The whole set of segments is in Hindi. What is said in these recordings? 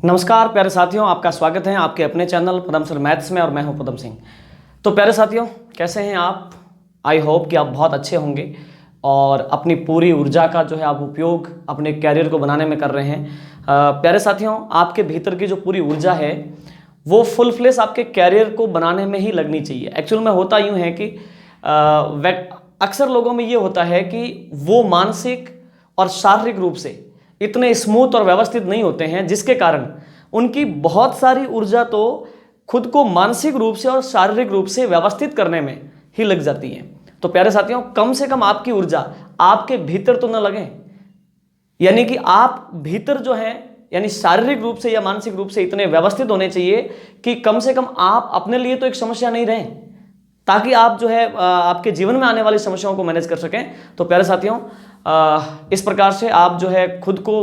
नमस्कार प्यारे साथियों, आपका स्वागत है आपके अपने चैनल पदम सर मैथ्स में और मैं हूं पदम सिंह। तो प्यारे साथियों, कैसे हैं आप? आई होप कि आप बहुत अच्छे होंगे और अपनी पूरी ऊर्जा का जो है आप उपयोग अपने कैरियर को बनाने में कर रहे हैं। प्यारे साथियों, आपके भीतर की जो पूरी ऊर्जा है वो फुल फ्लेश आपके कैरियर को बनाने में ही लगनी चाहिए। एक्चुअल में होता यूँ है कि अक्सर लोगों में ये होता है कि वो मानसिक और शारीरिक रूप से इतने स्मूथ और व्यवस्थित नहीं होते हैं, जिसके कारण उनकी बहुत सारी ऊर्जा तो खुद को मानसिक रूप से और शारीरिक रूप से व्यवस्थित करने में ही लग जाती है। तो प्यारे साथियों, कम से कम आपकी ऊर्जा आपके भीतर तो न लगे, यानी कि आप भीतर जो है यानी शारीरिक रूप से या मानसिक रूप से इतने व्यवस्थित होने चाहिए कि कम से कम आप अपने लिए तो एक समस्या नहीं रहें, ताकि आप जो है आपके जीवन में आने वाली समस्याओं को मैनेज कर सकें। तो प्यारे साथियों, इस प्रकार से आप जो है खुद को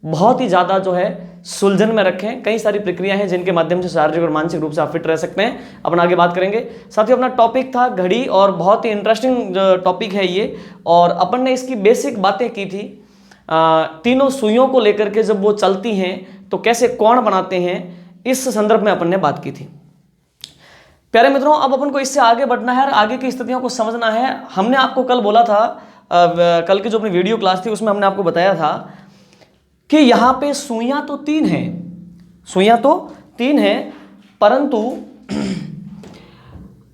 बहुत ही ज़्यादा जो है सुलझन में रखें। कई सारी प्रक्रिया हैं जिनके माध्यम से शारीरिक और मानसिक रूप से आप फिट रह सकते हैं। अपन आगे बात करेंगे। साथियों, अपना टॉपिक था घड़ी और बहुत ही इंटरेस्टिंग टॉपिक है ये, और अपन ने इसकी बेसिक बातें की थी। तीनों सुइयों को लेकर के जब वो चलती हैं तो कैसे कोण बनाते हैं, इस संदर्भ में अपन ने बात की थी। प्यारे मित्रों, अब अपन को इससे आगे बढ़ना है और आगे की स्थितियों को समझना है। हमने आपको कल बोला था, कल की जो अपनी वीडियो क्लास थी उसमें हमने आपको बताया था कि यहाँ पे सुइयाँ तो तीन हैं, परंतु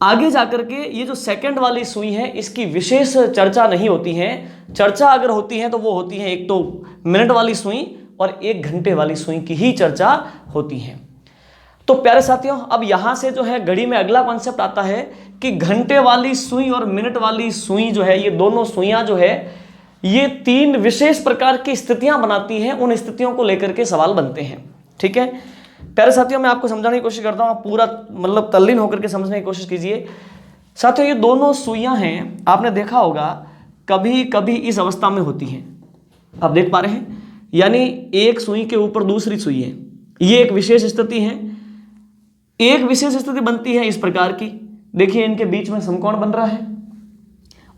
आगे जाकर के ये जो सेकंड वाली सुई है इसकी विशेष चर्चा नहीं होती है। चर्चा अगर होती है तो वो होती है एक तो मिनट वाली सुई और 1 घंटे वाली सुई की ही चर्चा होती है। तो प्यारे साथियों, अब यहां से जो है घड़ी में अगला कॉन्सेप्ट आता है कि घंटे वाली सुई और मिनट वाली सुई जो है, ये दोनों सुइयां जो है ये 3 विशेष प्रकार की स्थितियां बनाती हैं। उन स्थितियों को लेकर के सवाल बनते हैं। ठीक है प्यारे साथियों, मैं आपको समझाने की कोशिश करता हूं, आप पूरा मतलब तल्लीन होकर के समझने की कोशिश कीजिए। साथियों, ये दोनों सुइयां हैं, आपने देखा होगा कभी कभी इस अवस्था में होती हैं। आप देख पा रहे हैं, यानी एक सुई के ऊपर दूसरी सुई है, ये एक विशेष स्थिति है। एक विशेष स्थिति बनती है इस प्रकार की, देखिए इनके बीच में समकोण बन रहा है।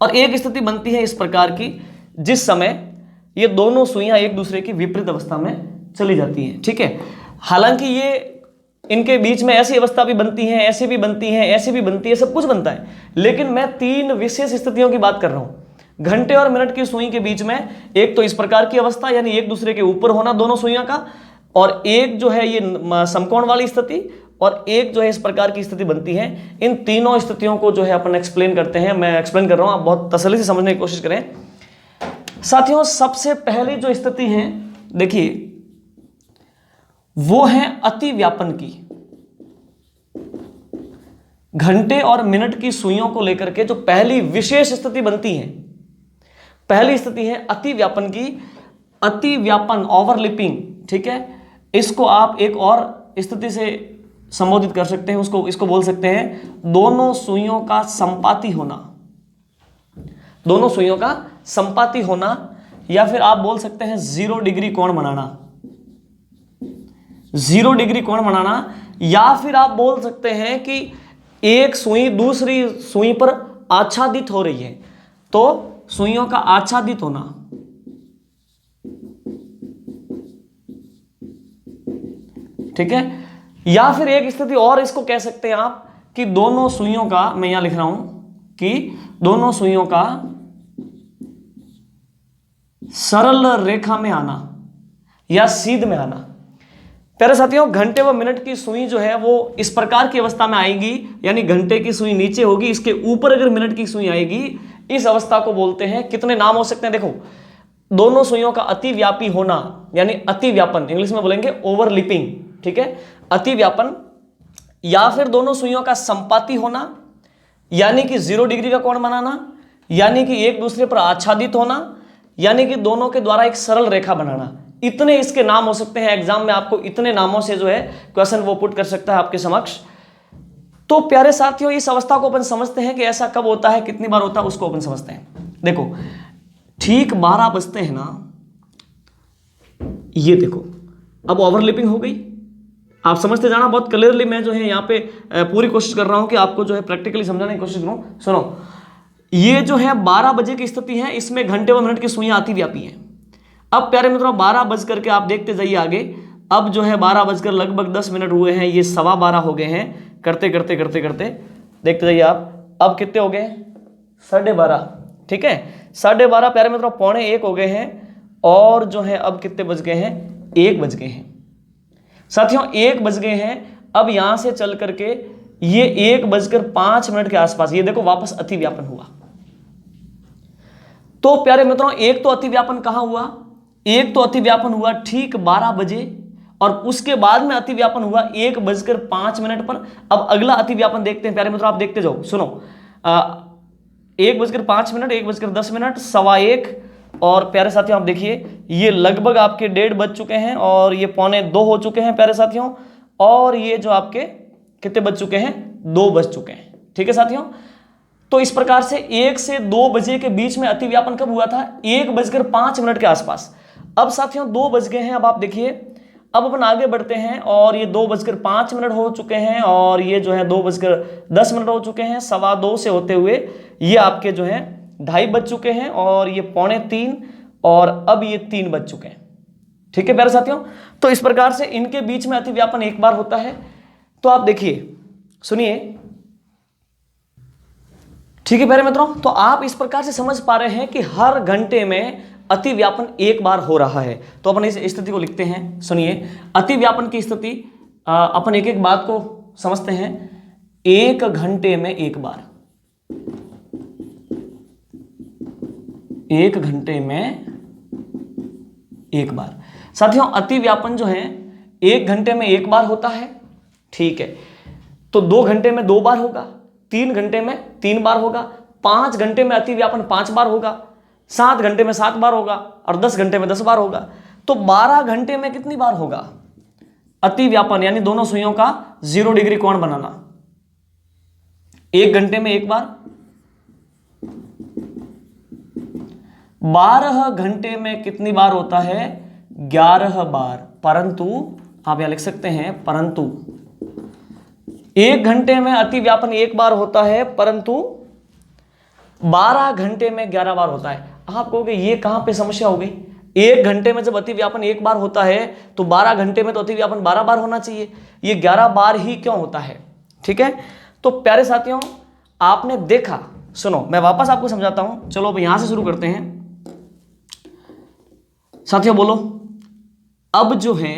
और एक स्थिति बनती है इस प्रकार की जिस समय ये दोनों सुइयां एक दूसरे की विपरीत अवस्था में चली जाती हैं। ठीक है, हालांकि ये इनके बीच में ऐसी अवस्था भी बनती है, ऐसी भी बनती है, ऐसी भी बनती है, सब कुछ बनता है, लेकिन मैं 3 विशेष स्थितियों की बात कर रहा हूं। घंटे और मिनट की सुई के बीच में एक तो इस प्रकार की अवस्था, यानी एक दूसरे के ऊपर होना दोनों सुइयां का, और एक जो है ये समकोण वाली स्थिति, और एक जो है इस प्रकार की स्थिति बनती है। इन तीनों स्थितियों को जो है अपन एक्सप्लेन करते हैं। मैं एक्सप्लेन कर रहा हूं, आप बहुत तसल्ली से समझने की कोशिश करें। साथियों, सबसे पहली जो स्थिति है देखिए, वो है अति व्यापन की। घंटे और मिनट की सुइयों को लेकर के जो पहली विशेष स्थिति बनती है, पहली स्थिति है अति व्यापन की। अति व्यापन, ओवरलिपिंग, ठीक है, इसको आप एक और स्थिति से संबोधित कर सकते हैं। इसको बोल सकते हैं दोनों सुइयों का संपाती होना। दोनों सुइयों का संपाती होना, या फिर आप बोल सकते हैं 0 डिग्री कोण बनाना। 0 डिग्री कोण बनाना, या फिर आप बोल सकते हैं कि एक सुई दूसरी सुई पर आच्छादित हो रही है, तो सुइयों का आच्छादित होना। ठीक है, या फिर एक स्थिति और इसको कह सकते हैं आप कि दोनों सुइयों का, मैं यहां लिख रहा हूं कि दोनों सुइयों का सरल रेखा में आना या सीध में आना। प्यारे साथियों, घंटे व मिनट की सुई जो है वो इस प्रकार की अवस्था में आएगी, यानी घंटे की सुई नीचे होगी, इसके ऊपर अगर मिनट की सुई आएगी, इस अवस्था को बोलते हैं, कितने नाम हो सकते हैं देखो, दोनों सुइयों का अतिव्यापी होना, यानी अति व्यापन, इंग्लिश में बोलेंगे ओवरलिपिंग। ठीक है, अति व्यापन, या फिर दोनों सुइयों का संपाती होना, यानी कि 0 डिग्री का कोण बनाना, यानी कि एक दूसरे पर आच्छादित होना, यानी कि दोनों के द्वारा एक सरल रेखा बनाना। इतने इसके नाम हो सकते हैं। एग्जाम में आपको इतने नामों से जो है क्वेश्चन वो पुट कर सकता है आपके समक्ष। तो प्यारे साथियों, इस अवस्था को अपन समझते हैं कि ऐसा कब होता है, कितनी बार होता है, उसको अपन समझते हैं। देखो, ठीक 12 बजते हैं ना, ये देखो अब ओवरलिपिंग हो गई। आप समझते जाना बहुत क्लियरली। मैं जो है यहाँ पे पूरी कोशिश कर रहा हूं कि आपको जो है प्रैक्टिकली समझाने की कोशिश करूं। सुनो, ये जो है 12 बजे की स्थिति है, इसमें घंटे व मिनट की सुइयां अतिव्यापी हैं। अब प्यारे मित्रों 12 बज करके आप देखते जाइए आगे, अब जो है 12 बजकर लगभग 10 मिनट हुए हैं, ये 12:15 हो गए हैं। करते करते करते करते देखते जाइए आप, अब कितने हो गए? 12:30। ठीक है, 12:30 प्यारे मित्रों, 12:45 हो गए हैं। और जो है अब कितने बज गए हैं? 1 बज गए हैं साथियों, 1 बज गए हैं। अब यहां से चल करके ये 1:05 के आसपास ये देखो वापस अतिव्यापन हुआ। तो प्यारे मित्रों, एक तो अतिव्यापन कहां हुआ? एक तो अतिव्यापन हुआ ठीक 12 बजे, और उसके बाद में अतिव्यापन हुआ 1:05 पर। अब अगला अतिव्यापन देखते हैं प्यारे मित्रों, आप देखते जाओ, सुनो। 1:05, 1:10, 1:15, और प्यारे साथियों आप देखिए ये लगभग आपके 1:30 बज चुके हैं, और ये 1:45 हो चुके हैं प्यारे साथियों, और ये जो आपके कितने बज चुके हैं? 2 बज चुके हैं। ठीक है साथियों, तो इस प्रकार से 1 से 2 बजे के बीच में अतिव्यापन कब हुआ था? 1:05 के आसपास। अब साथियों 2 बज गए हैं। अब आप देखिए, अब अपन आगे बढ़ते हैं, और ये 2:05 हो चुके हैं, और ये जो है 2:10 हो चुके हैं। 2:15 से होते हुए ये आपके जो है 2:30 बज चुके हैं, और ये 2:45, और अब ये 3 बज चुके हैं। ठीक है प्यारे साथियों, तो इस प्रकार से इनके बीच में अतिव्यापन एक बार होता है। तो आप देखिए, सुनिए। ठीक है प्यारे मित्रों, तो आप इस प्रकार से समझ पा रहे हैं कि हर घंटे में अतिव्यापन एक बार हो रहा है। तो अपन इस स्थिति को लिखते हैं, सुनिए। अतिव्यापन की स्थिति अपन एक एक बात को समझते हैं। 1 घंटे में एक बार, 1 घंटे में एक बार। साथियों अतिव्यापन जो है 1 घंटे में एक बार होता है। ठीक है, तो 2 घंटे में 2 बार होगा, 3 घंटे में 3 बार होगा, 5 घंटे में अतिव्यापन 5 बार होगा, 7 घंटे में 7 बार होगा, और 10 घंटे में 10 बार होगा। तो 12 घंटे में कितनी बार होगा अतिव्यापन? यानी दोनों सुइयों का 0 डिग्री कोण बनाना। 1 घंटे में एक बार, 12 घंटे में कितनी बार होता है? 11 बार। परंतु आप यहां लिख सकते हैं, परंतु 1 घंटे में अतिव्यापन एक बार होता है, परंतु 12 घंटे में 11 बार होता है। आप कहोगे ये कहां पे समस्या हो गई? 1 घंटे में जब अतिव्यापन एक बार होता है तो 12 घंटे में तो अतिव्यापन 12 बार होना चाहिए, ये 11 बार ही क्यों होता है? ठीक है, तो प्यारे साथियों आपने देखा, सुनो मैं वापस आपको समझाता हूं। चलो अब यहां से शुरू करते हैं। साथियों बोलो, अब जो है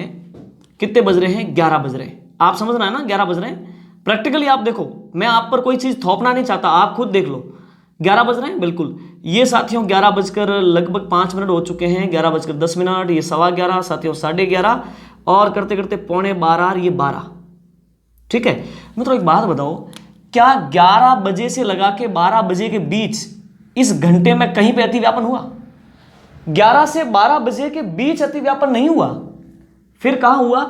कितने बज रहे हैं? 11 बज रहे हैं। आप समझ रहे हैं ना, 11 बज रहे हैं। प्रैक्टिकली आप देखो, मैं आप पर कोई चीज थोपना नहीं चाहता, आप खुद देख लो। 11 बज रहे हैं बिल्कुल। ये साथियों 11 बजकर लगभग 5 मिनट हो चुके हैं, 11:10, ये 11:15, साथियों 11:30, और करते करते 11:45, ये 12। ठीक है मित्रों, एक बात बताओ, क्या 11 बजे से लगा के 12 बजे के बीच इस घंटे में कहीं पे अतिव्यापन हुआ? 11 से 12 बजे के बीच अतिव्यापन नहीं हुआ। फिर कहां हुआ?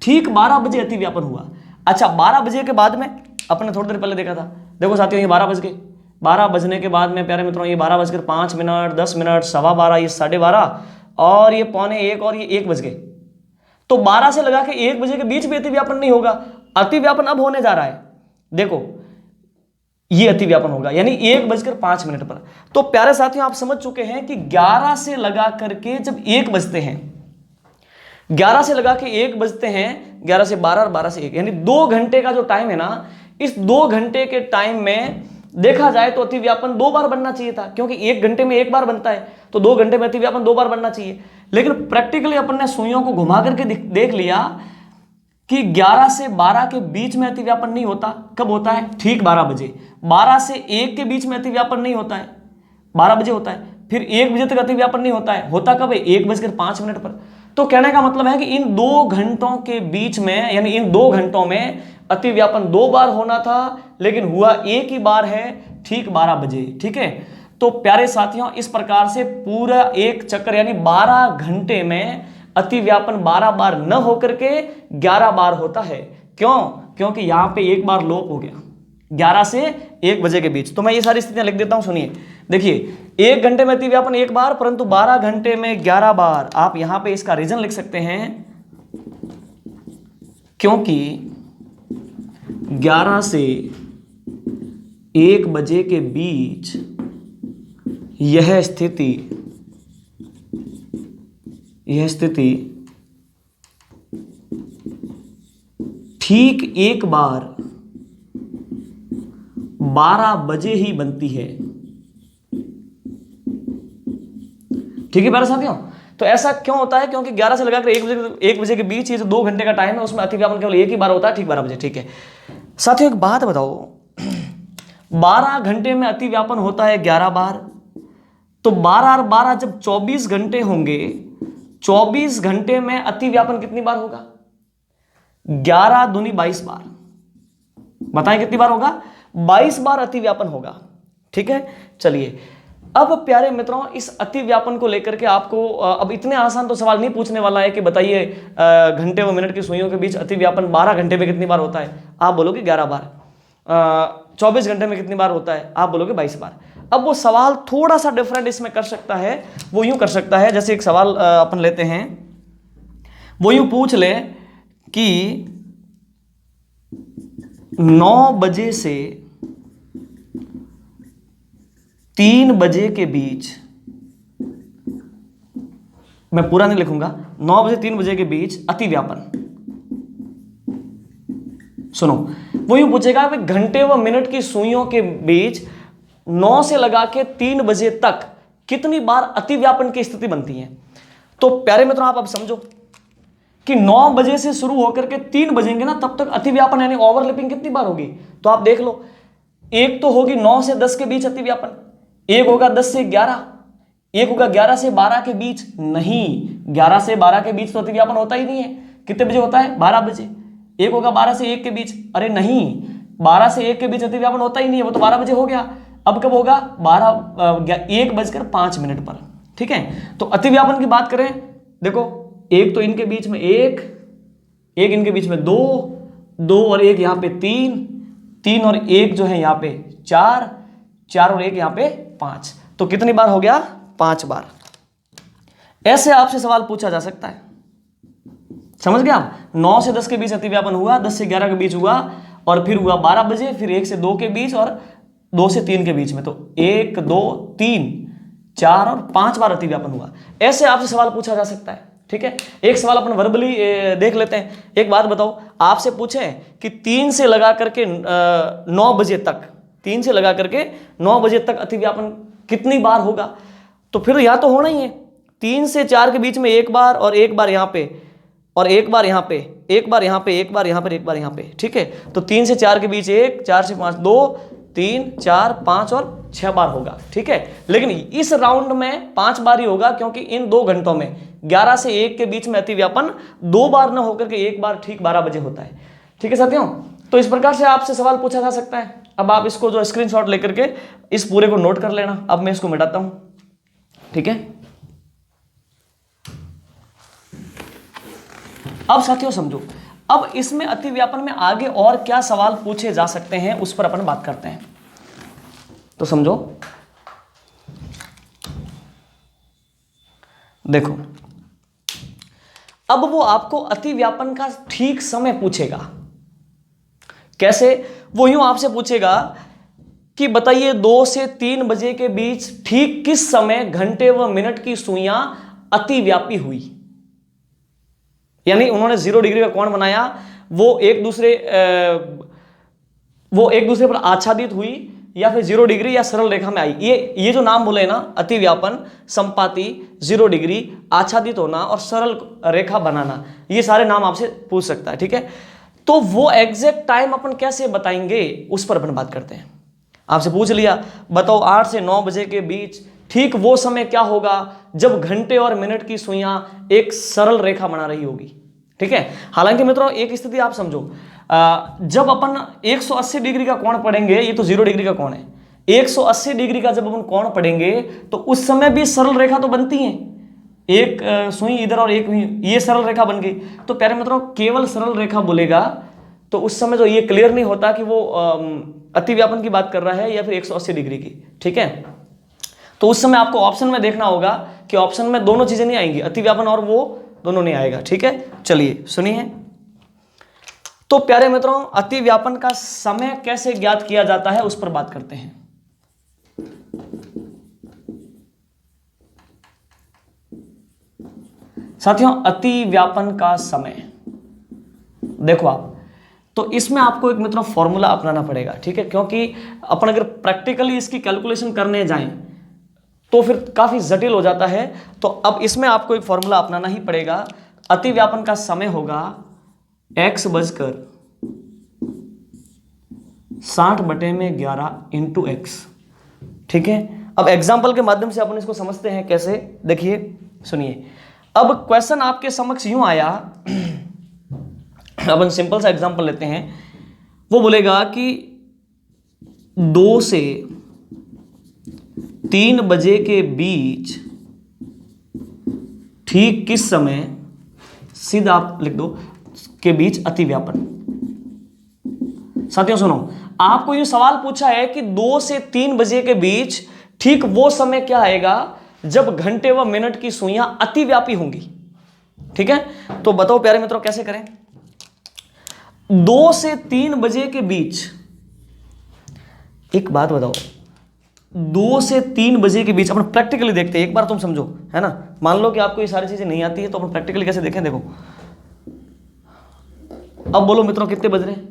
ठीक 12 बजे अतिव्यापन हुआ। अच्छा, 12 बजे के बाद में अपने थोड़ी देर पहले देखा था, देखो साथियों ये 12 बज गए। 12 बजने के बाद में प्यारे मित्रों ये 12:05, 10 मिनट, 12:15, ये 12:30, और ये 12:45, और ये 1 बज गए। तो 12 से लगा के 1 बजे के बीच भी अतिव्यापन नहीं होगा। अतिव्यापन अब होने जा रहा है, देखो ये अतिव्यापन होगा, यानी 1:05 पर। तो प्यारे साथियों आप समझ चुके हैं कि 11 से लगा करके जब 1 बजते हैं, 11 से लगा के 1 बजते हैं, 11 से 12 और 12 से 1, यानी 2 घंटे का जो टाइम है ना, इस 2 घंटे के टाइम में देखा जाए तो अतिव्यापन 2 बार बनना चाहिए था, क्योंकि 1 घंटे में 1 बार बनता है, तो 2 घंटे में अतिव्यापन 2 बार बनना चाहिए। लेकिन प्रैक्टिकली अपन ने सुइयों को घुमा करके देख लिया कि 11 से 12 के बीच में अतिव्यापन नहीं होता। कब होता है? ठीक 12 बजे। 12 से 1 के बीच में अतिव्यापन नहीं होता है, 12 बजे होता है। फिर 1 बजे तक अतिव्यापन नहीं होता है, होता कब है? 1:05 पर। तो कहने का मतलब है कि इन 2 घंटों के बीच में, यानी इन 2 घंटों में अतिव्यापन 2 बार होना था, लेकिन हुआ 1 ही बार है, ठीक 12 बजे। ठीक है, तो प्यारे साथियों इस प्रकार से पूरा एक चक्कर यानी 12 घंटे में अतिव्यापन 12 बार न होकर के 11 बार होता है। क्यों? क्योंकि यहां पे 1 बार लोप हो गया 11 से 1 बजे के बीच। तो मैं ये सारी स्थितियां लिख देता हूं, सुनिए। देखिए 1 घंटे में अतिव्यापन 1 बार, परंतु 12 घंटे में 11 बार। आप यहां पे इसका रीजन लिख सकते हैं, क्योंकि 11 से 1 बजे के बीच यह स्थिति ठीक एक बार 12 बजे ही बनती है। ठीक है प्यारे साथियों, तो ऐसा क्यों होता है? क्योंकि 11 से लगाकर 1 बजे के बीच ये जो 2 घंटे का टाइम है उसमें अतिव्यापन केवल एक ही बार होता है, ठीक 12 बजे। ठीक है साथियों, एक बात बताओ, 12 घंटे में अतिव्यापन होता है 11 बार, तो 12 और 12 जब 24 घंटे होंगे, 24 घंटे में अतिव्यापन कितनी बार होगा? 11 दूनी 22 बार। बताएं कितनी बार होगा? 22 बार अतिव्यापन होगा। ठीक है, चलिए अब प्यारे मित्रों, इस अतिव्यापन को लेकर के आपको अब इतने आसान तो सवाल नहीं पूछने वाला है कि बताइए घंटे व मिनट की सुइयों के बीच अतिव्यापन 12 घंटे में कितनी बार होता है, आप बोलोगे 11 बार। 24 घंटे में कितनी बार होता है, आप बोलोगे 22 बार। अब वो सवाल थोड़ा सा डिफरेंट इसमें कर सकता है, वो यूं कर सकता है, जैसे एक सवाल अपन लेते हैं, वो यूं पूछ ले कि 9 बजे से 3 बजे के बीच, मैं पूरा नहीं लिखूंगा, 9 बजे 3 बजे के बीच अतिव्यापन। सुनो, वो यूं पूछेगा कि घंटे व मिनट की सुइयों के बीच 9 से लगा के 3 बजे तक कितनी बार अतिव्यापन की स्थिति बनती है। तो प्यारे मित्रों, आप अब समझो कि 9 बजे से शुरू होकर के 3 बजेंगे ना, तब तक अतिव्यापन यानी ओवरलैपिंग कितनी बार होगी? तो आप देख लो, एक तो होगी 9 से 10 के बीच अतिव्यापन, एक होगा 10 से 11, एक होगा 11 से 12 के बीच। नहीं, 11 से 12 के बीच तो अतिव्यापन होता ही नहीं है। कितने बजे होता है? 12 बजे। एक होगा 12 से 1 के बीच। अरे नहीं, 12 से 1 के बीच अतिव्यापन होता ही नहीं है, वो तो 12 बजे हो गया। अब कब होगा? 1:05 पर। ठीक है, तो अतिव्यापन की बात करें, देखो एक तो इनके बीच में एक इनके बीच में दो और एक यहां पे 3 और एक जो है यहां पे 4 और एक यहां पे 5, तो कितनी बार हो गया? 5 बार। ऐसे आपसे सवाल पूछा जा सकता है, समझ गए आप? 9 से 10 के बीच अतिव्यापन हुआ, 10 से 11 के बीच हुआ, और फिर हुआ 12 बजे, फिर 1 से 2 के बीच और 2 से 3 के बीच में, तो 1 2 3 4 और 5 बार अतिव्यापन हुआ। ऐसे आपसे सवाल पूछा जा सकता है। ठीक है, एक सवाल अपन वर्बली देख लेते हैं। एक बात बताओ, आपसे पूछे कि 3 से लगा करके 9 बजे तक, 3 से लगा करके 9 बजे तक अतिव्यापन कितनी बार होगा? तो फिर यहां तो होना ही है, 3 से 4 के बीच में एक बार, और एक बार यहां पे, और एक बार यहां पे, एक बार यहां पे, एक बार यहां पर, एक बार यहां पे। ठीक है, तो 3 से 4 के बीच 1, 4 से 5 2, 3 4 5 और 6 बार होगा। ठीक है, लेकिन इस राउंड में 5 बार ही होगा, क्योंकि इन 2 घंटों में 11 से 1 के बीच में अतिव्यापन 2 बार न होकर के एक बार ठीक 12 बजे होता है। ठीक है साथियों, तो इस प्रकार से आपसे सवाल पूछा जा सकता है। अब आप इसको जो स्क्रीनशॉट लेकर के इस पूरे को नोट कर लेना। अब मैं इसको मिटाता हूं। ठीक है, अब साथियों समझो, अब इसमें अतिव्यापन में आगे और क्या सवाल पूछे जा सकते हैं, उस पर अपन बात करते हैं। तो समझो, देखो, अब वो आपको अतिव्यापन का ठीक समय पूछेगा। कैसे? वो यूं आपसे पूछेगा कि बताइए 2 से 3 बजे के बीच ठीक किस समय घंटे व मिनट की सुइयां अतिव्यापी हुई। यानी उन्होंने 0 डिग्री का कोण बनाया, वो एक दूसरे पर आच्छादित हुई, या फिर 0 डिग्री या सरल रेखा में आई। ये जो नाम बोले ना, अतिव्यापन, संपाती, 0 डिग्री, आच्छादित होना और सरल रेखा बनाना, ये सारे नाम आपसे पूछ सकता है। ठीक है, तो वो एग्जैक्ट टाइम अपन कैसे बताएंगे, उस पर अपन बात करते हैं। आपसे पूछ लिया, बताओ 8 से 9 बजे के बीच ठीक वो समय क्या होगा जब घंटे और मिनट की सुइयां एक सरल रेखा बना रही होगी। ठीक है, हालांकि मित्रों एक स्थिति आप समझो, जब अपन 180 डिग्री का कोण पढ़ेंगे, ये तो 0 डिग्री का कोण है, 180 डिग्री का जब अपन कोण पढ़ेंगे तो उस समय भी सरल रेखा तो बनती है, एक सुई इधर और एक ये सरल रेखा बन गई। तो प्यारे मित्रों, केवल सरल रेखा बोलेगा तो उस समय जो ये क्लियर नहीं होता कि वो अतिव्यापन की बात कर रहा है या फिर 180 डिग्री की। ठीक है, तो उस समय आपको ऑप्शन में देखना होगा कि ऑप्शन में दोनों चीजें नहीं आएंगी, अतिव्यापन और वो दोनों नहीं आएगा। ठीक है, चलिए सुनिए। तो प्यारे मित्रों, अतिव्यापन का समय कैसे ज्ञात किया जाता है, उस पर बात करते हैं। साथियों, अतिव्यापन का समय देखो आप, तो इसमें आपको एक मित्रों फॉर्मूला अपनाना पड़ेगा, ठीक है, क्योंकि अपन अगर प्रैक्टिकली इसकी कैलकुलेशन करने जाएं तो फिर काफी जटिल हो जाता है। तो अब इसमें आपको एक फॉर्मूला अपनाना ही पड़ेगा। अतिव्यापन का समय होगा x/60/11 इंटू एक्स, ठीक है। अब एग्जाम्पल के माध्यम से अपन इसको समझते हैं कैसे, देखिए सुनिए। अब क्वेश्चन आपके समक्ष यूं आया, अपन सिंपल सा एग्जाम्पल लेते हैं। वो बोलेगा कि 2 से 3 बजे के बीच ठीक किस समय, सीधा आप लिख दो, के बीच अतिव्यापन। साथियों सुनो, आपको ये सवाल पूछा है कि 2 से 3 बजे के बीच ठीक वो समय क्या आएगा जब घंटे व मिनट की सुइयां अतिव्यापी होंगी, ठीक है। तो बताओ प्यारे मित्रों कैसे करें। 2 से 3 बजे के बीच, एक बात बताओ, 2 से 3 बजे के बीच अपन प्रैक्टिकली देखते हैं, एक बार तुम समझो, है ना। मान लो कि आपको ये सारी चीजें नहीं आती है, तो अपन प्रैक्टिकली कैसे देखें, देखो। अब बोलो मित्रों कितने बज रहे हैं,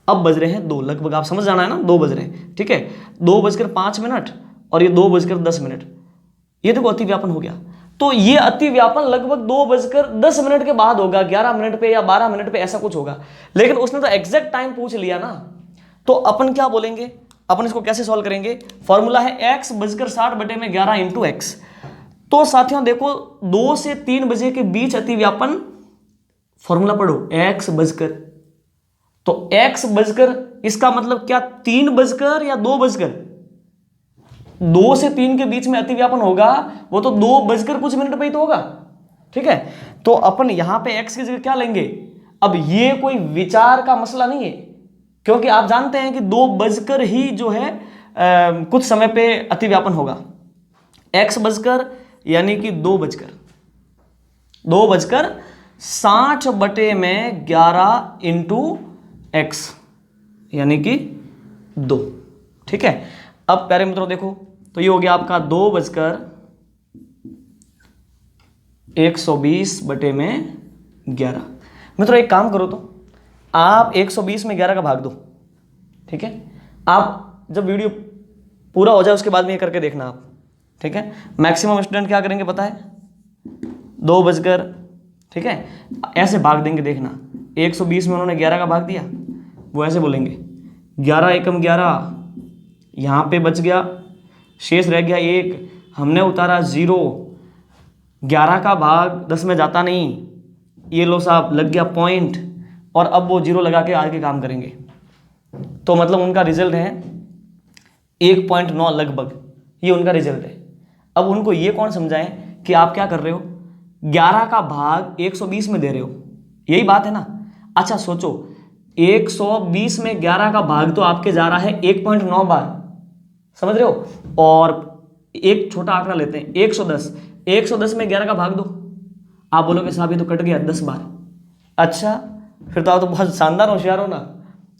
अब बज रहे हैं 2, लगभग आप समझ जाना है ना, 2 बज रहे हैं, ठीक है। 2:05 और ये 2:10। ये देखो अतिव्यापन हो गया। तो ये अतिव्यापन लगभग 2:10 के बाद होगा, 11 मिनट पे या 12 मिनट पे, ऐसा कुछ होगा। लेकिन उसने तो एग्जैक्ट टाइम पूछ लिया ना, तो अपन क्या बोलेंगे, अपन इसको कैसे सॉल्व करेंगे। फॉर्मूला है x/60/11 इंटू एक्स। तो साथियों देखो 2 से 3 बजे के बीच अतिव्यापन, फॉर्मूला पढ़ो, x बजकर, तो x बजकर, इसका मतलब क्या 3 बजकर या 2 बजकर, 2 से 3 के बीच में अतिव्यापन होगा, वो तो 2 बजकर कुछ मिनट पे ही तो होगा, ठीक है। तो अपन यहां पे x की जगह क्या लेंगे। अब ये कोई विचार का मसला नहीं है, क्योंकि आप जानते हैं कि 2 बजकर ही जो है कुछ समय पे अतिव्यापन होगा। x बजकर यानी कि 2 बजकर 60/11 इंटू एक्स यानी कि 2, ठीक है। अब प्यारे मित्रों देखो, तो ये हो गया आपका 2:120/11। मित्रों एक काम करो, तो आप 120 में 11 का भाग दो, ठीक है। आप जब वीडियो पूरा हो जाए उसके बाद में ये करके देखना आप, ठीक है। मैक्सिमम स्टूडेंट क्या करेंगे पता है, 2 बजकर, ठीक है, ऐसे भाग देंगे, देखना 120 में उन्होंने 11 का भाग दिया, वो ऐसे बोलेंगे 11 एकम 11, यहाँ पे बच गया, शेष रह गया 1, हमने उतारा 0, 11 का भाग 10 में जाता नहीं, ये लो साहब लग गया पॉइंट, और अब वो 0 लगा के आगे काम करेंगे। तो मतलब उनका रिजल्ट है 1.9 लगभग, ये उनका रिजल्ट है। अब उनको ये कौन समझाएं कि आप क्या कर रहे हो, 11 का भाग 120 में दे रहे हो, यही बात है ना। अच्छा सोचो, 120 में 11 का भाग तो आपके जा रहा है 1.9 बार, समझ रहे हो। और एक छोटा आंकड़ा लेते हैं 110, 110 में 11 का भाग दो, आप बोलोगे साहब ये तो कट गया 10 बार। अच्छा फिर तो आप तो बहुत शानदार होशियार हो ना।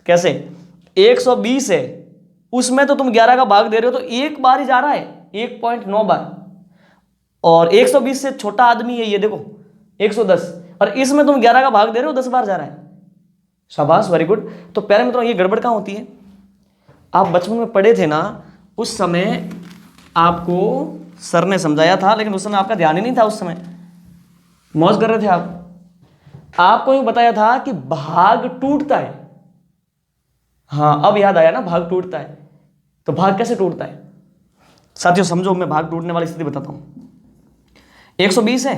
कैसे, 120 है, उसमें तो तुम 11 का भाग दे रहे हो, तो एक बार ही जा रहा है 1.9 बार, और 120 से छोटा आदमी है ये देखो 110, और इसमें तुम 11 का भाग दे रहे हो, 10 बार जा रहा है। शाबाश, वेरी गुड। तो प्यारे मित्रों ये गड़बड़ कहाँ होती है, आप बचपन में पढ़े थे ना, उस समय आपको सर ने समझाया था, लेकिन उस समय आपका ध्यान ही नहीं था, उस समय मौज कर रहे थे आप। आपको यूं बताया था कि भाग टूटता है, हाँ अब याद आया ना, भाग टूटता है। तो भाग कैसे टूटता है साथियों, समझो, मैं भाग टूटने वाली स्थिति बताता हूं। 120 है,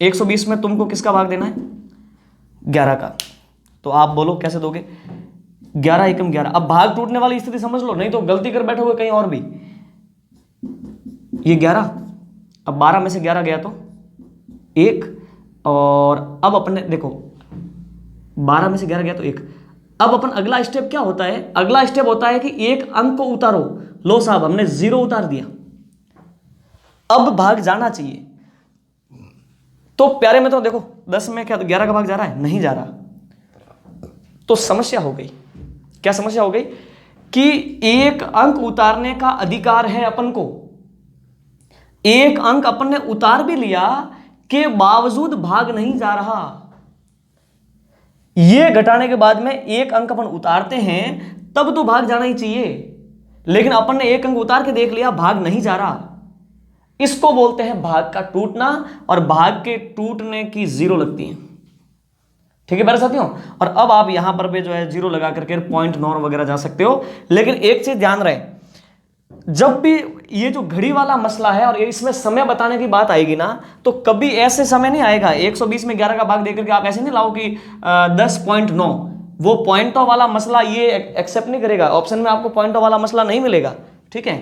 120 में तुमको किसका भाग देना है, 11 का। तो आप बोलो कैसे दोगे, 11 एकम 11। अब भाग टूटने वाली स्थिति समझ लो, नहीं तो गलती कर बैठोगे कहीं और भी। ये 11, अब 12 में से 11 गया तो 1, और अब अपने देखो 12 में से 11 गया तो 1। अब अपन अगला स्टेप क्या होता है, अगला स्टेप होता है कि एक अंक को उतारो। लो साहब हमने 0 उतार दिया, अब भाग जाना चाहिए। तो प्यारे मित्रों देखो 10 में क्या 11 का भाग जा रहा है, नहीं जा रहा। तो समस्या हो गई, क्या समस्या हो गई कि एक अंक उतारने का अधिकार है अपन को, एक अंक अपन ने उतार भी लिया के बावजूद भाग नहीं जा रहा। ये घटाने के बाद में एक अंक अपन उतारते हैं तब तो भाग जाना ही चाहिए, लेकिन अपन ने एक अंक उतार के देख लिया भाग नहीं जा रहा। इसको बोलते हैं भाग का टूटना, और भाग के टूटने की जीरो लगती है। ठीक है मेरे साथियों, और अब आप यहां पर भी जो है जीरो लगा करके पॉइंट नॉर वगैरह जा सकते हो। लेकिन एक चीज ध्यान रहे, जब भी ये जो घड़ी वाला मसला है और इसमें समय बताने की बात आएगी ना, तो कभी ऐसे समय नहीं आएगा 120 में 11 का भाग देकर के आप ऐसे नहीं लाओ कि 10.9, वो पॉइंटों वाला मसला ये एक्सेप्ट नहीं करेगा। ऑप्शन में आपको पॉइंटों वाला मसला नहीं मिलेगा। ठीक है,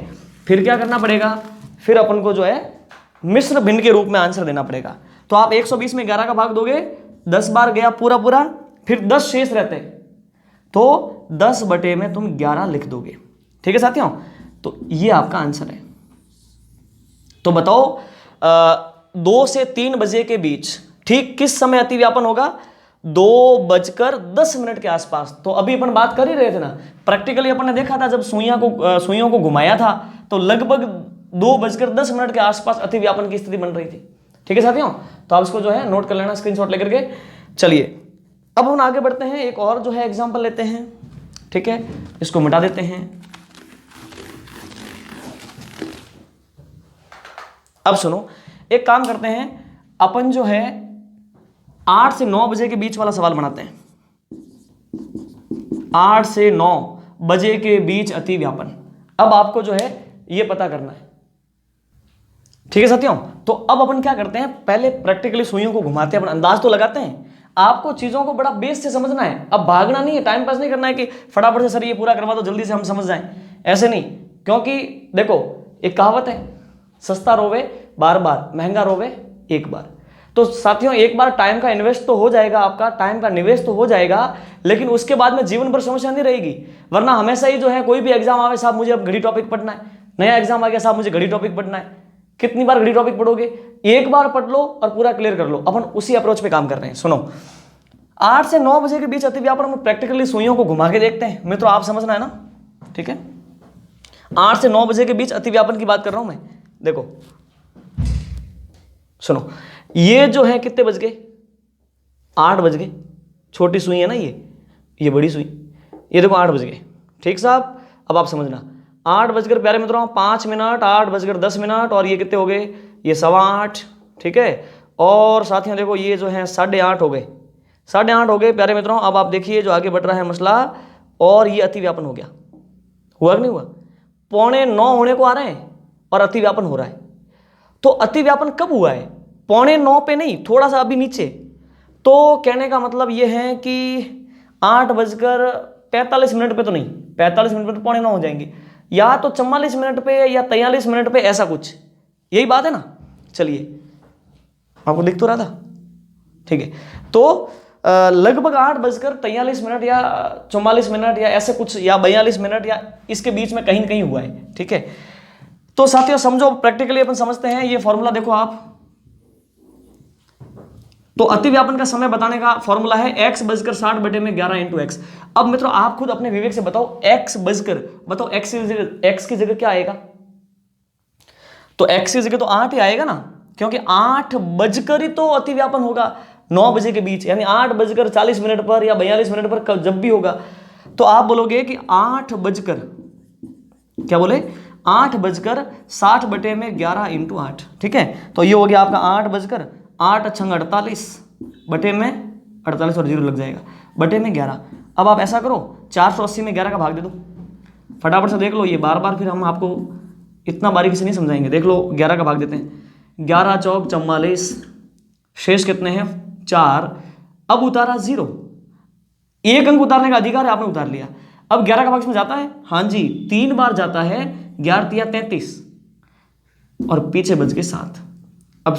फिर क्या करना पड़ेगा, फिर अपन को जो है मिश्र भिन्न के रूप में आंसर देना पड़ेगा। तो आप 120 में 11 का भाग दोगे, 10 बार गया पूरा पूरा, फिर 10 शेष रहते, तो 10 बटे में तुम 11 लिख दोगे। ठीक है साथियों, तो ये आपका आंसर है। तो बताओ 2 से 3 बजे के बीच ठीक किस समय अतिव्यापन होगा? 2:10 के आसपास। तो अभी अपन बात कर ही रहे थे ना, प्रैक्टिकली अपन ने देखा था जब सुइयों को घुमाया था तो लगभग 2:10 के आसपास अतिव्यापन की स्थिति बन रही थी। ठीक है साथियों, तो आप इसको जो है नोट कर लेना स्क्रीनशॉट लेकर के। चलिए अब हम आगे बढ़ते हैं, एक और जो है एग्जांपल लेते हैं। ठीक है, इसको मिटा देते हैं। अब सुनो, एक काम करते हैं, अपन जो है 8 से 9 बजे के बीच वाला सवाल बनाते हैं। 8 से 9 बजे के बीच अतिव्यापन। अब आपको जो है ये पता करना है। ठीक है साथियों, तो अब अपन क्या करते हैं, पहले प्रैक्टिकली सुइयों को घुमाते हैं, अपन अंदाज तो लगाते हैं। आपको चीजों को बड़ा बेस से समझना है, अब भागना नहीं है, टाइम पास नहीं करना है कि फटाफट से सर ये पूरा करवा दो जल्दी से हम समझ जाएं, ऐसे नहीं। क्योंकि देखो एक कहावत है, सस्ता रोवे बार बार, महंगा रोवे एक बार। तो साथियों एक बार टाइम का इन्वेस्ट तो हो जाएगा, आपका टाइम का निवेश तो हो जाएगा, लेकिन उसके बाद में जीवन भर समस्या नहीं रहेगी। वरना हमेशा ही जो है कोई भी एग्जाम आवे, साहब मुझे अब घड़ी टॉपिक पढ़ना है, नया एग्जाम आ गया साहब मुझे घड़ी टॉपिक पढ़ना है। कितनी बार घड़ी टॉपिक पढ़ोगे? एक बार पढ़ लो और पूरा क्लियर कर लो। अपन उसी अप्रोच पे काम कर रहे हैं। सुनो, 8 से 9 बजे के बीच अतिव्यापन में प्रैक्टिकली सुइयों को घुमा के देखते हैं। मित्रों आप समझना है ना, ठीक है। 8 से 9 बजे के बीच अतिव्यापन की बात कर रहा हूं मैं। देखो सुनो, ये जो है कितने बज गए? 8 बज गए। छोटी सुई है ना ये बड़ी सुई, ये देखो 8 बज गए। ठीक साहब, अब आप समझना, 8 बजकर प्यारे मित्रों 5 मिनट, 8 बजकर 10 मिनट, और ये कितने हो गए? ये 8:15। ठीक है, और साथियों देखो ये जो है 8:30 हो गए, 8:30 हो गए प्यारे मित्रों। अब आप देखिए जो आगे बढ़ रहा है मसला, और ये अतिव्यापन हो गया। हुआ कि नहीं हुआ? 8:45 होने को आ रहे हैं और अतिव्यापन हो रहा है। तो अतिव्यापन कब हुआ है? 8:45 पे नहीं, थोड़ा सा अभी नीचे। तो कहने का मतलब ये है कि 8:45 पे तो नहीं, 45 मिनट पे तो 8:45 हो जाएंगे, या तो 44 मिनट पे या 43 मिनट पे, ऐसा कुछ। यही बात है ना? चलिए आपको दिख तो रहा था, ठीक है। तो लगभग 8:43 या 44 मिनट या ऐसे कुछ, या 42 मिनट या इसके बीच में कहीं न कहीं हुआ है। ठीक है, तो साथियों समझो, प्रैक्टिकली अपन समझते हैं। ये फॉर्मूला देखो आप, तो अतिव्यापन का समय बताने का फॉर्मूला है x/60 बटे में 11 इंटू एक्स। अब मित्रों आप खुद अपने विवेक से बताओ, बताओ x की जगह क्या आएगा? तो x की जगह तो 8 ही आएगा ना, क्योंकि 8 बजकर ही तो अतिव्यापन होगा 9 बजे के बीच, यानी 8:40 पर या 42 मिनट पर जब भी होगा। तो आप बोलोगे कि 8 बजकर, क्या बोले? 8:60 बटे में 11 इंटू 8। ठीक है, तो ये हो गया आपका 8:48 बटे में 48, और 0 लग जाएगा, बटे में 11। अब आप ऐसा करो, 480 में 11 का भाग दे दो। फटाफट से देख लो, ये बार बार फिर हम आपको इतना बारीकी से नहीं समझाएंगे। देख लो 11 का भाग देते हैं, 11 चौक 44, शेष कितने हैं? 4। अब उतारा 0, एक अंक उतारने का अधिकार है, आपने उतार लिया। अब 11 का भाग में जाता है, हाँ जी 3 बार जाता है, 11 तिया 33, और पीछे बच गए 7। अब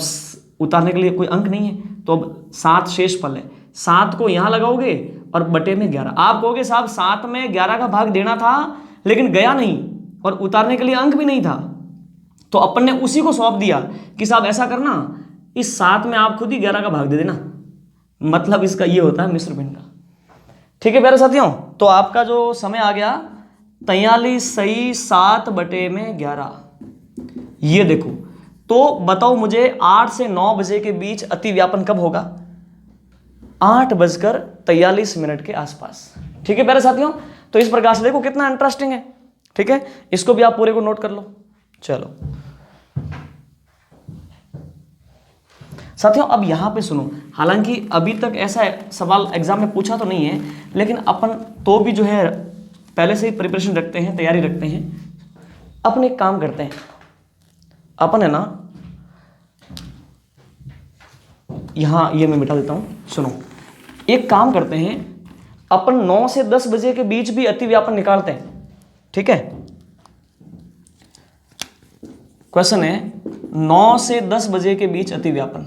उतारने के लिए कोई अंक नहीं है, तो अब 7 शेष फल है, 7 को यहां लगाओगे और बटे में 11। आप कहोगे साहब 7 में 11 का भाग देना था लेकिन गया नहीं, और उतारने के लिए अंक भी नहीं था, तो अपन ने उसी को सौंप दिया कि साहब ऐसा करना, इस 7 में आप खुद ही 11 का भाग दे देना। मतलब इसका ये होता है मिश्र भिन्न का। ठीक है प्यारे साथियों, तो आपका जो समय आ गया 43 सही 7 बटे में 11। ये देखो, तो बताओ मुझे 8 से 9 बजे के बीच अतिव्यापन कब होगा? 8:43 के आसपास। ठीक है प्यारे साथियों, तो इस प्रकार से देखो कितना इंटरेस्टिंग है। ठीक है, इसको भी आप पूरे को नोट कर लो। चलो साथियों, अब यहां पे सुनो, हालांकि अभी तक ऐसा सवाल एग्जाम में पूछा तो नहीं है, लेकिन अपन तो भी जो है पहले से ही प्रिपरेशन रखते हैं, तैयारी रखते हैं। अपन एक काम करते हैं, अपन है ना, यहां ये मैं मिटा देता हूं। सुनो, एक काम करते हैं, अपन 9 से 10 बजे के बीच भी अतिव्यापन निकालते हैं। ठीक है, क्वेश्चन है 9 से 10 बजे के बीच अतिव्यापन,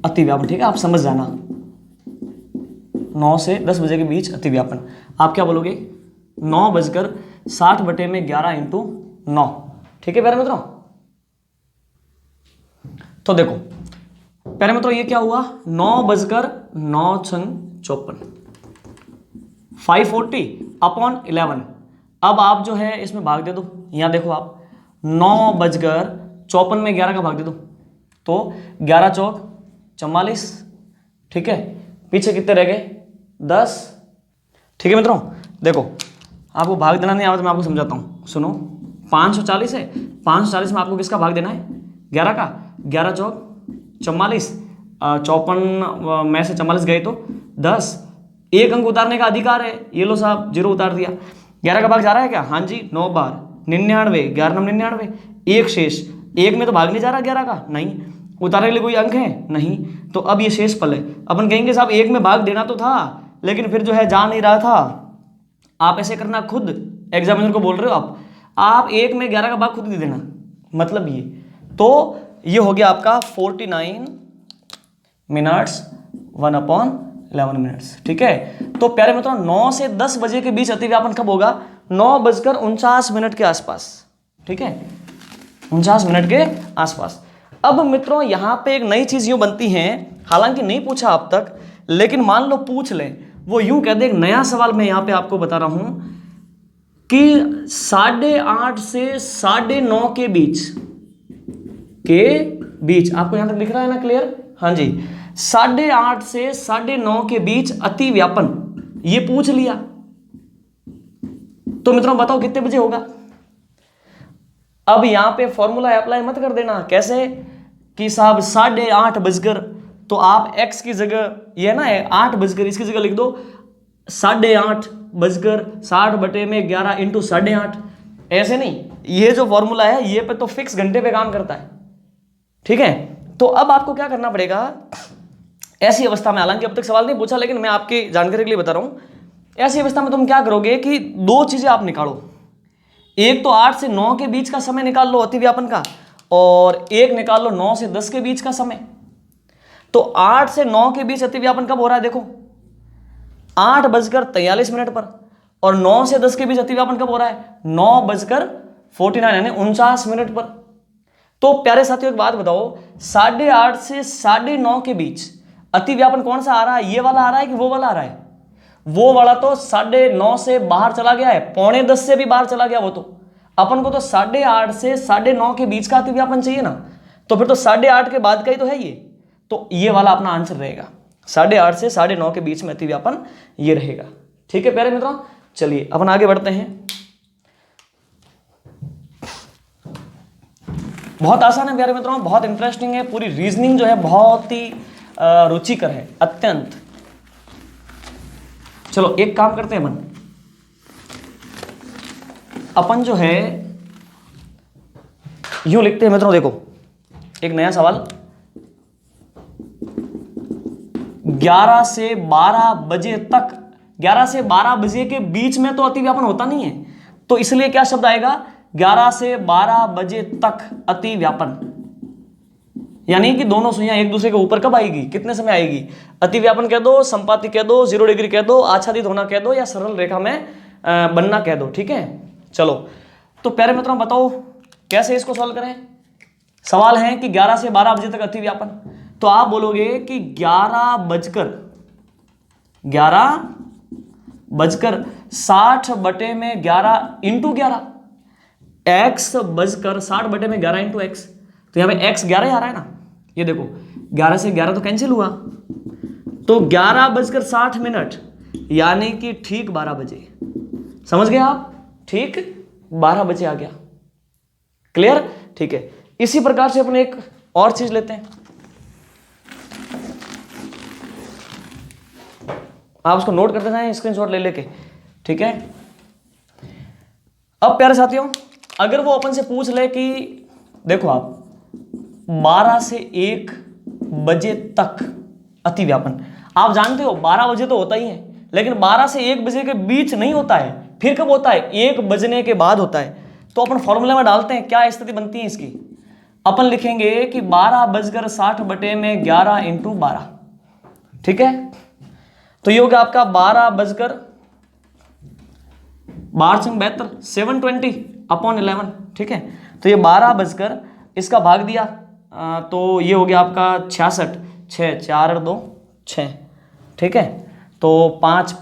अतिव्यापन। ठीक है, आप समझ जाना, 9 से 10 बजे के बीच अतिव्यापन। आप क्या बोलोगे? 9:60/11 इंटू 9। ठीक है प्यारे मित्रों, तो देखो प्यारे मित्रों, ये क्या हुआ? 9:09 540/11। अब आप जो है इसमें भाग दे दो। यहां देखो आप, 9:54 में 11 का भाग दे दो, तो 11 चौक 44। ठीक है, पीछे कितने रह गए? 10। ठीक है मित्रों, देखो आपको भाग देना नहीं आता तो मैं आपको समझाता हूं। सुनो, 540 है, 540 में आपको किसका भाग देना है? 11 का। 11 चौक 44, 54 में से 44 गए तो 10। एक अंक उतारने का अधिकार है, ये लो साहब 0 उतार दिया। 11 का भाग जा रहा है क्या? हाँ जी, 9 बार 99, 11 99, एक शेष। एक में तो भाग नहीं जा रहा 11 का, नहीं। उतारने के लिए कोई अंक है? नहीं। तो अब ये शेष फल है। अपन कहेंगे साहब एक में भाग देना तो था, लेकिन फिर जो है जा नहीं रहा था। आप ऐसे करना, खुद एग्जामिनर को बोल रहे हो आप एक में 11 का भाग खुद दे देना, मतलब ये। तो ये हो गया आपका 49 मिनट्स 1/11 मिनट्स। ठीक है, तो प्यारे मित्रों 9 से 10 बजे के बीच अतिव्यापन कब होगा? 9:49 के आसपास। ठीक है, 49 मिनट के आसपास। अब मित्रों यहां पे एक नई चीज यूं बनती है, हालांकि नहीं पूछा अब तक, लेकिन मान लो पूछ ले, वो यूं कहते एक नया सवाल मैं यहां पे आपको बता रहा हूं कि 8:30 से 9:30 के बीच आपको यहां तक दिख रहा है ना? क्लियर? हाँ जी, 8:30 से 9:30 के बीच अतिव्यापन, ये पूछ लिया। तो मित्रों बताओ कितने बजे होगा? अब यहां पे फॉर्मूला अप्लाई मत कर देना। कैसे कि साहब 8:30 बजकर, तो आप x की जगह ये ना है 8 बजकर, इसकी जगह लिख दो 8:30/60/11 इंटू 8:30। ऐसे नहीं, ये जो फॉर्मूला है ये पे तो फिक्स घंटे पे काम करता है। ठीक है, तो अब आपको क्या करना पड़ेगा ऐसी अवस्था में, हालांकि अब तक सवाल नहीं पूछा लेकिन मैं आपकी जानकारी के लिए बता रहा हूं। ऐसी अवस्था में तुम क्या करोगे कि दो चीजें आप निकालो। एक तो 8 से 9 के बीच का समय निकाल लो अतिव्यापन का, और एक निकाल लो 9 से 10 के बीच का समय। तो 8 से 9 के बीच अतिव्यापन कब हो रहा है? देखो 8:43 पर, और 9 से 10 के बीच अतिव्यापन कब हो रहा है? 9:49 यानी 49 पर। तो प्यारे साथियों एक बात बताओ, 8:30 से 9:30 के बीच अतिव्यापन कौन सा आ रहा है? ये वाला आ रहा है कि वो वाला आ रहा है? वो वाला तो 9:30 से बाहर चला गया है, 9:45 से भी बाहर चला गया वो तो। अपन को तो 8:30 से 9:30 के बीच का अतिव्यापन चाहिए ना, तो फिर तो 8:30 के बाद का ही तो है ये। तो ये वाला अपना आंसर रहेगा, 8:30 से 9:30 के बीच में अतिव्यापन ये रहेगा। ठीक है प्यारे मित्रों, चलिए अपन आगे बढ़ते हैं। बहुत आसान है प्यारे मित्रों, बहुत इंटरेस्टिंग है, पूरी रीजनिंग जो है बहुत ही रुचिकर है, अत्यंत। चलो एक काम करते हैं अपन जो है यूं लिखते हैं मित्रों। देखो एक नया सवाल, 11 से 12 बजे तक, 11 से 12 बजे के बीच में तो अतिव्यापन होता नहीं है, तो इसलिए क्या शब्द आएगा? 11 से 12 बजे तक अतिव्यापन, यानी कि दोनों सुइयां एक दूसरे के ऊपर कब आएगी, कितने समय आएगी? अतिव्यापन कह दो, संपाति कह दो, 0 डिग्री कह दो, आच्छादित होना कह दो, या सरल रेखा में बनना कह दो। ठीक है, चलो तो प्यारे मित्रों बताओ कैसे इसको सॉल्व करें। सवाल है कि 11 से 12 बजे तक अतिव्यापन, तो आप बोलोगे कि 11:60/11 इंटू 11, x 60/11 इंटू x। तो यहां पे x 11 आ रहा है ना, ये देखो 11 से 11 तो कैंसिल हुआ, तो 11:60 यानी कि ठीक 12 बजे। समझ गए आप? ठीक 12 बजे आ गया। क्लियर? ठीक है। इसी प्रकार से अपने एक और चीज लेते हैं, आप उसको नोट करते जाएं स्क्रीनशॉट ले लेके। ठीक है। अब प्यारे साथियों, अगर वो अपन से पूछ ले कि देखो आप 12 से 1 बजे तक अति व्यापन, आप जानते हो 12 बजे तो होता ही है, लेकिन 12 से 1 बजे के बीच नहीं होता है, फिर कब होता है? 1 बजने के बाद होता है। तो अपन फॉर्मूले में डालते हैं, क्या स्थिति बनती है इसकी? अपन लिखेंगे कि 12:60 × 12। ठीक है। तो ये हो गया आपका 12:72 720/11। ठीक है। तो ये 12 इसका भाग दिया तो ये हो गया आपका 66, 6 4 2 6। ठीक है। तो 5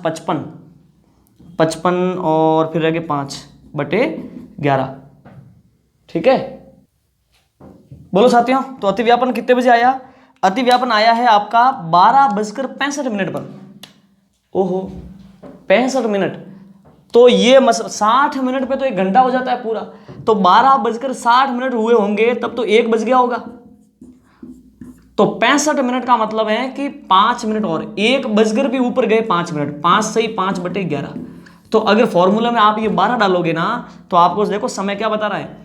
55 और फिर रह गए 5/11। ठीक है। बोलो साथियों, तो अति व्यापन कितने बजे आया? अति व्यापन आया है आपका 12:65 पर। ओहो, 65 मिनट, तो ये 60 मिनट पे तो 1 घंटा हो जाता है पूरा। तो 12:60 हुए होंगे तब तो 1 बज गया होगा। तो 65 मिनट का मतलब है कि 5 मिनट और 1 बजकर भी ऊपर गए 5 मिनट, 5 सही 5/11। तो अगर फॉर्मूला में आप ये 12 डालोगे ना तो आपको देखो समय क्या बता रहा है,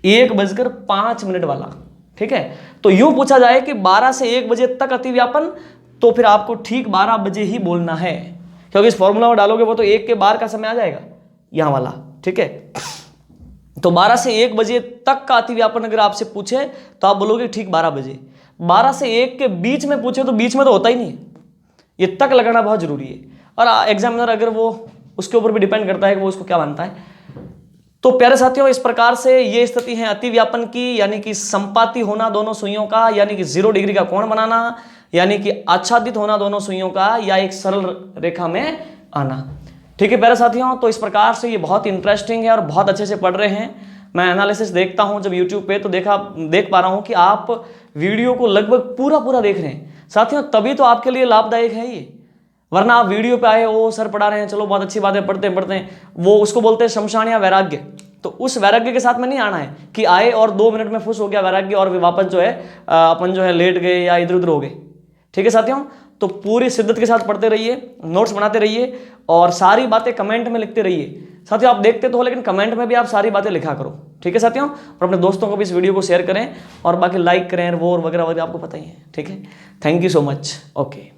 1:05 वाला। ठीक है। तो यूं पूछा जाए कि 12 से 1 बजे तक अति व्यापन, तो फिर आपको ठीक 12 बजे ही बोलना है, क्योंकि इस फॉर्मूला में डालोगे वो तो 1 के बाद का समय आ जाएगा यहां वाला। ठीक है। तो 12 से 1 बजे तक का अति व्यापन अगर आपसे पूछे तो आप बोलोगे ठीक 12 बजे। 12 से 1 के बीच में पूछे तो बीच में तो होता ही नहीं है, ये तक लगाना बहुत जरूरी है। और एग्जामिनर अगर वो उसके ऊपर भी डिपेंड करता है कि वो उसको क्या मानता है। तो प्यारे साथियों, इस प्रकार से ये स्थिति है अति व्यापन की, यानी कि संपाती होना दोनों सुइयों का, यानी कि 0 डिग्री का कोण बनाना, यानी कि आच्छादित होना दोनों सुइयों का, या एक सरल रेखा में आना। ठीक है प्यारे साथियों, तो इस प्रकार से ये बहुत इंटरेस्टिंग है और बहुत अच्छे से पढ़ रहे हैं। मैं एनालिसिस देखता हूं जब यूट्यूब पे तो देख पा रहा हूं कि आप वीडियो को लगभग पूरा देख रहे हैं साथियों, तभी तो आपके लिए लाभदायक है ये। वरना आप वीडियो पे आए, ओ सर पढ़ा रहे हैं, चलो बहुत अच्छी बातें पढ़ते हैं, वो उसको बोलते हैं शमशान या वैराग्य। तो उस वैराग्य के साथ में नहीं आना है कि आए और 2 मिनट में खुश हो गया वैराग्य और वापस जो है अपन जो है लेट गए या इधर उधर हो गए। ठीक है साथियों, तो पूरी शिद्दत के साथ पढ़ते रहिए, नोट्स बनाते रहिए और सारी बातें कमेंट में लिखते रहिए। साथियों आप देखते तो हो, लेकिन कमेंट में भी आप सारी बातें लिखा करो। ठीक है साथियों, और अपने दोस्तों को भी इस वीडियो को शेयर करें और बाकी लाइक करें, वो वगैरह वगैरह आपको पता ही है। ठीक है, thank you so much. Okay.